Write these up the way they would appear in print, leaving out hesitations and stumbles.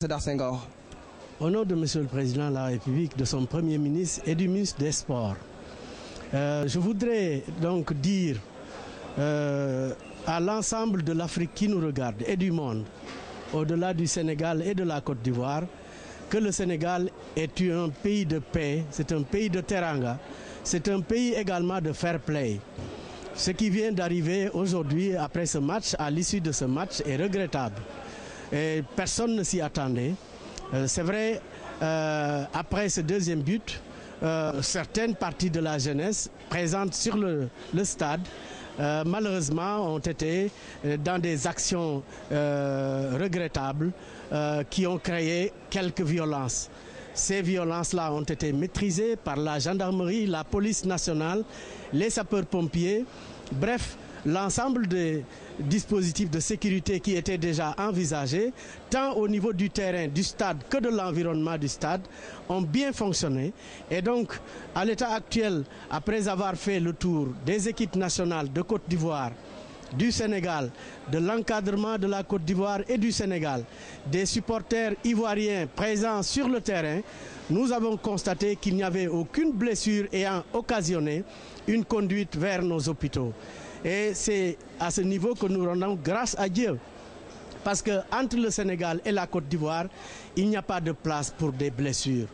Sédar Senghor. Au nom de Monsieur le Président de la République, de son Premier ministre et du ministre des Sports, je voudrais donc dire à l'ensemble de l'Afrique qui nous regarde et du monde, au-delà du Sénégal et de la Côte d'Ivoire, que le Sénégal est un pays de paix, c'est un pays de teranga, c'est un pays également de fair play. Ce qui vient d'arriver aujourd'hui après ce match, à l'issue de ce match, est regrettable. Et personne ne s'y attendait. C'est vrai, après ce deuxième but, certaines parties de la jeunesse présentes sur le stade, malheureusement, ont été dans des actions regrettables qui ont créé quelques violences. Ces violences-là ont été maîtrisées par la gendarmerie, la police nationale, les sapeurs-pompiers, bref, l'ensemble des dispositifs de sécurité qui étaient déjà envisagés, tant au niveau du terrain, du stade que de l'environnement du stade, ont bien fonctionné. Et donc, à l'état actuel, après avoir fait le tour des équipes nationales de Côte d'Ivoire, du Sénégal, de l'encadrement de la Côte d'Ivoire et du Sénégal, des supporters ivoiriens présents sur le terrain, nous avons constaté qu'il n'y avait aucune blessure ayant occasionné une conduite vers nos hôpitaux. Et c'est à ce niveau que nous rendons grâce à Dieu. Parce qu'entre le Sénégal et la Côte d'Ivoire, il n'y a pas de place pour des blessures.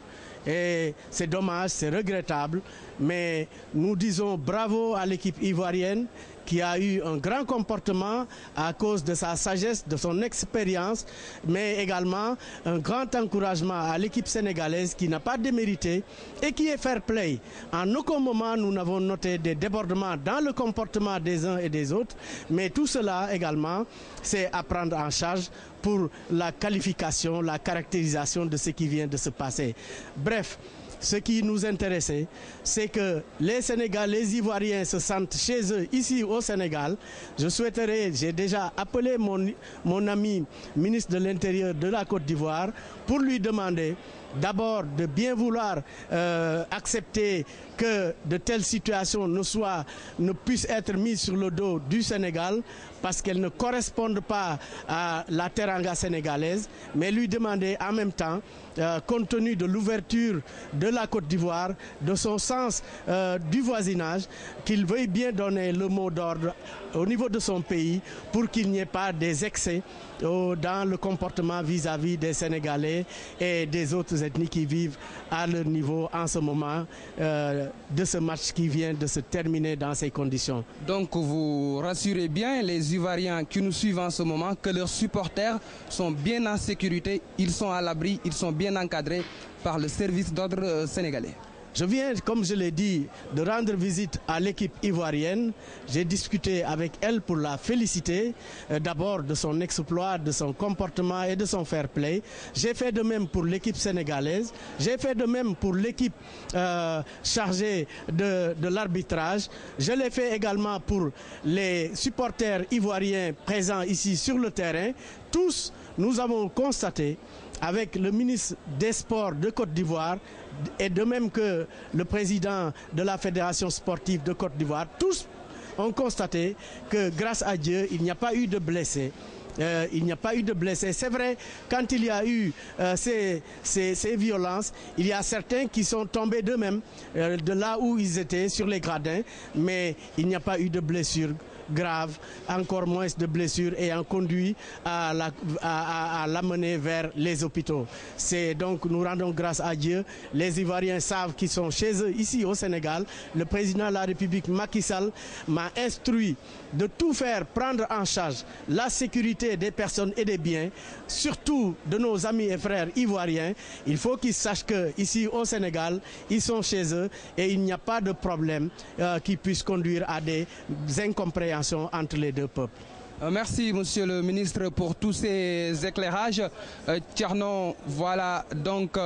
Et c'est dommage, c'est regrettable, mais nous disons bravo à l'équipe ivoirienne qui a eu un grand comportement à cause de sa sagesse, de son expérience, mais également un grand encouragement à l'équipe sénégalaise qui n'a pas démérité et qui est fair play. En aucun moment nous n'avons noté des débordements dans le comportement des uns et des autres, mais tout cela également, c'est à prendre en charge pour la qualification, la caractérisation de ce qui vient de se passer. Bref, ce qui nous intéressait, c'est que les Sénégalais, les Ivoiriens se sentent chez eux ici au Sénégal. Je souhaiterais, j'ai déjà appelé mon ami ministre de l'Intérieur de la Côte d'Ivoire pour lui demander d'abord de bien vouloir accepter que de telles situations ne puissent être mises sur le dos du Sénégal parce qu'elles ne correspondent pas à la teranga sénégalaise, mais lui demander en même temps, compte tenu de l'ouverture de la Côte d'Ivoire, de son sens du voisinage, qu'il veuille bien donner le mot d'ordre au niveau de son pays pour qu'il n'y ait pas des excès dans le comportement vis-à-vis des Sénégalais et des autres ethnies qui vivent à leur niveau en ce moment de ce match qui vient de se terminer dans ces conditions. Donc vous rassurez bien les Ivoiriens qui nous suivent en ce moment que leurs supporters sont bien en sécurité, ils sont à l'abri, ils sont bien encadrés par le service d'ordre sénégalais. Je viens, comme je l'ai dit, de rendre visite à l'équipe ivoirienne. J'ai discuté avec elle pour la féliciter, d'abord de son exploit, de son comportement et de son fair play. J'ai fait de même pour l'équipe sénégalaise. J'ai fait de même pour l'équipe chargée de l'arbitrage. Je l'ai fait également pour les supporters ivoiriens présents ici sur le terrain. Tous, nous avons constaté avec le ministre des Sports de Côte d'Ivoire et de même que le président de la Fédération sportive de Côte d'Ivoire, tous ont constaté que grâce à Dieu, il n'y a pas eu de blessés. Il n'y a pas eu de blessés. C'est vrai, quand il y a eu ces violences, il y a certains qui sont tombés d'eux-mêmes de là où ils étaient, sur les gradins, mais il n'y a pas eu de blessures graves, encore moins de blessures ayant conduit à l'amener vers les hôpitaux. C'est donc, nous rendons grâce à Dieu. Les Ivoiriens savent qu'ils sont chez eux ici au Sénégal. Le président de la République, Macky Sall, m'a instruit de tout faire, prendre en charge la sécurité des personnes et des biens, surtout de nos amis et frères ivoiriens. Il faut qu'ils sachent qu'ici au Sénégal, ils sont chez eux et il n'y a pas de problème qui puisse conduire à des incompréhensions entre les deux peuples. Merci, monsieur le ministre, pour tous ces éclairages. Thierno, voilà donc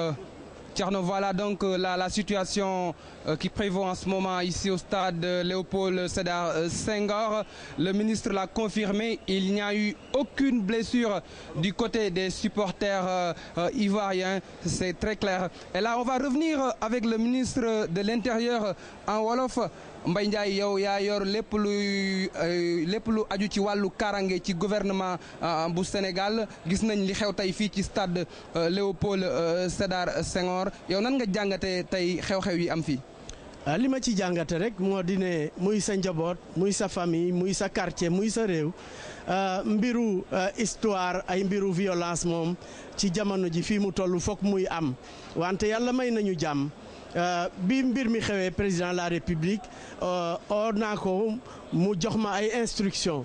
la situation qui prévaut en ce moment ici au stade Léopold Sédar Senghor. Le ministre l'a confirmé, il n'y a eu aucune blessure du côté des supporters ivoiriens, c'est très clair. Et là, on va revenir avec le ministre de l'Intérieur en Wolof. Mbaye Ndiaye yow yaa yor lépp lu aju ci wàllu kaaraange ci gouvernement bu Sénégal gis nañ li xew tey fii ci stade Léopold Sédar Senghor yow nan nga jàngate tey xew-xew yi am fii. li ma ci jàngate rek moo di ne muy sa njaboot muy sa famille muy sa quartier muy sa réew mbiru histoire ay mbiru violence moom ci jamono ji fii mu toll foog muy am wante yàlla may nañu jàmm bi mbir mi xewee président de la république oo naa ko mu jox ma ay instructions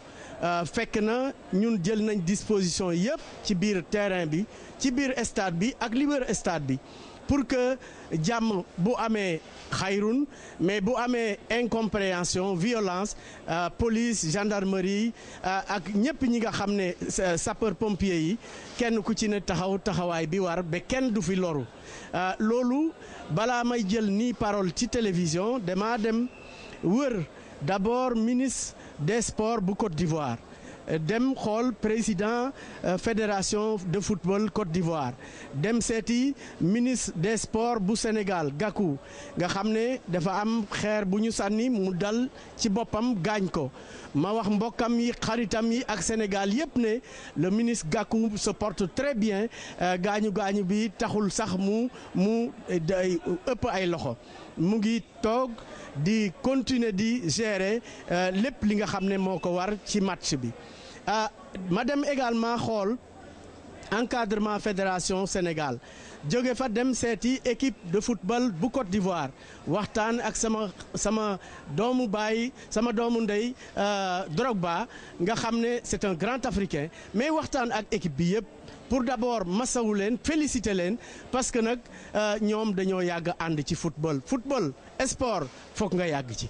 fekk na ñun jël nañ disposition yëpp ci biir terrain bi ci biir stade bi ak li wër stade bi pour que jàmm bu amee xayrun mais bu amee incompréhension violence police gendarmerie ak ñëpp ñi nga xam ne sapeur pompier yi kenn ku ci ne taxawaay bi war ba kenn du fi loru loolu balaa may jël nii parole ci télévision dama dem wër d'abord ministre des sports bu Côte d'Ivoire dem xool président fédération de football Côte d'Ivoire dem seeti ministre des sports bu Sénégal Gakou nga xam ne dafa am xeer bu ñu sànni mu dal ci boppam gaañ ko ma wax mbokkam yi xaritam yi ak Sénégal yépp ne le ministre Gakou se porte très bien gaañu bi taxul sax mu ëpp ay loxo mu ngi toog di continuer di gérer lépp li nga xam ne moo ko war ci match bi ma dem également xool encadrement fédération Sénégal jóge fa dem seeti équipe de football bu Côte d'Ivoire waxtaan ak sama doomu baay sama doomu ndey Drogba nga xam ne c'est un grand Africain mais waxtaan ak équipe bi yëpp pour d'abord masawu leen féliciter leen parce que nag ñoom dañoo yàgg ànd ci football sport foog nga yàgg ci.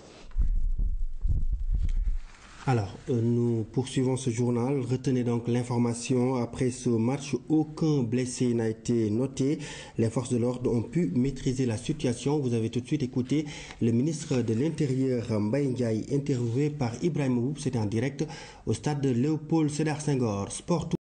Alors, nous poursuivons ce journal. Retenez donc l'information. Après ce match, aucun blessé n'a été noté. Les forces de l'ordre ont pu maîtriser la situation. Vous avez tout de suite écouté le ministre de l'Intérieur, Mbaye Ndiaye, interviewé par Ibrahima Mboup. C'était en direct au stade de Léopold Sédar Senghor. Sport